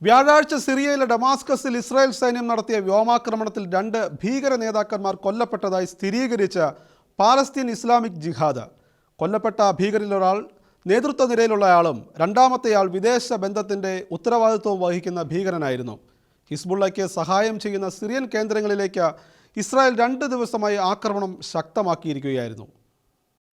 വ്യാഴാഴ്ച സിറിയയിലെ ഡമാസ്കസിൽ ഇസ്രായേൽ സൈന്യം നടത്തിയ വ്യോമാക്രമണത്തിൽ 2 ഭീകര നേതാക്കന്മാർ കൊല്ലപ്പെട്ടതായി സ്ഥിരീകരിച്ച പാലസ്തീൻ ഇസ്ലാമിക് ജിഹാദ്. കൊല്ലപ്പെട്ട ഭീകരിലൊരാൾ നേതൃത്വ നിരയിലുള്ളയാളും രണ്ടാമത്തെയാൾ വിദേശ ബന്ധത്തിൻ്റെ ഉത്തരവാദിത്വം വഹിക്കുന്ന ഭീകരനായിരുന്നു. ഹിസ്ബുള്ളയ്ക്ക് സഹായം ചെയ്യുന്ന സിറിയൻ കേന്ദ്രങ്ങളിലേക്ക് ഇസ്രായേൽ 2 ദിവസമായി ആക്രമണം ശക്തമാക്കിയിരിക്കുകയായിരുന്നു.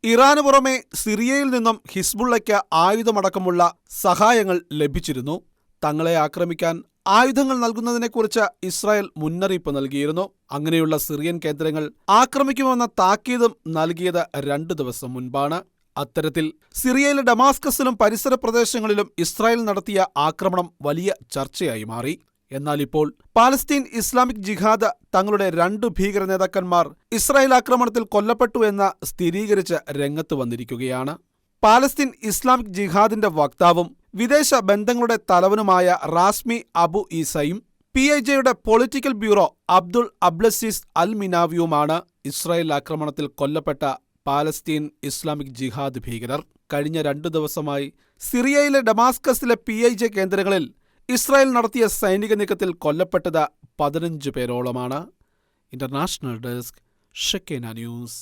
ഇറാന് പുറമെ സിറിയയിൽ നിന്നും ഹിസ്ബുള്ളയ്ക്ക് ആയുധമടക്കമുള്ള സഹായങ്ങൾ ലഭിച്ചിരുന്നു. തങ്ങളെ ആക്രമിക്കാൻ ആയുധങ്ങൾ നൽകുന്നതിനെക്കുറിച്ച് ഇസ്രായേൽ മുന്നറിയിപ്പ് നൽകിയിരുന്നു. അങ്ങനെയുള്ള സിറിയൻ കേന്ദ്രങ്ങൾ ആക്രമിക്കുമെന്ന താക്കീതും നൽകിയത് 2 ദിവസം മുൻപാണ്. അത്തരത്തിൽ സിറിയയിലെ ഡമാസ്കസിലും പരിസര പ്രദേശങ്ങളിലും ഇസ്രായേൽ നടത്തിയ ആക്രമണം വലിയ ചർച്ചയായി മാറി. എന്നാൽ ഇപ്പോൾ പാലസ്തീൻ ഇസ്ലാമിക് ജിഹാദ് തങ്ങളുടെ 2 ഭീകര നേതാക്കന്മാർ ഇസ്രായേൽ ആക്രമണത്തിൽ കൊല്ലപ്പെട്ടു എന്ന് സ്ഥിരീകരിച്ച് രംഗത്ത് വന്നിരിക്കുകയാണ്. പാലസ്തീൻ ഇസ്ലാമിക് ജിഹാദിന്റെ വക്താവും വിദേശ ബന്ധങ്ങളുടെ തലവനുമായ റാസ്മി അബു ഈസയും PIJയുടെ പൊളിറ്റിക്കൽ ബ്യൂറോ അബ്ദുൾ അബ്ലസീസ് അൽ മിനാവിയുമാണ് ഇസ്രായേൽ ആക്രമണത്തിൽ കൊല്ലപ്പെട്ട പാലസ്തീൻ ഇസ്ലാമിക് ജിഹാദ് ഭീകരർ. കഴിഞ്ഞ 2 ദിവസമായി സിറിയയിലെ ഡമാസ്കസിലെ PIJ കേന്ദ്രങ്ങളിൽ ഇസ്രായേൽ നടത്തിയ സൈനിക നീക്കത്തിൽ കൊല്ലപ്പെട്ടത് 15 പേരോളമാണ്. International desk, Shekinah news.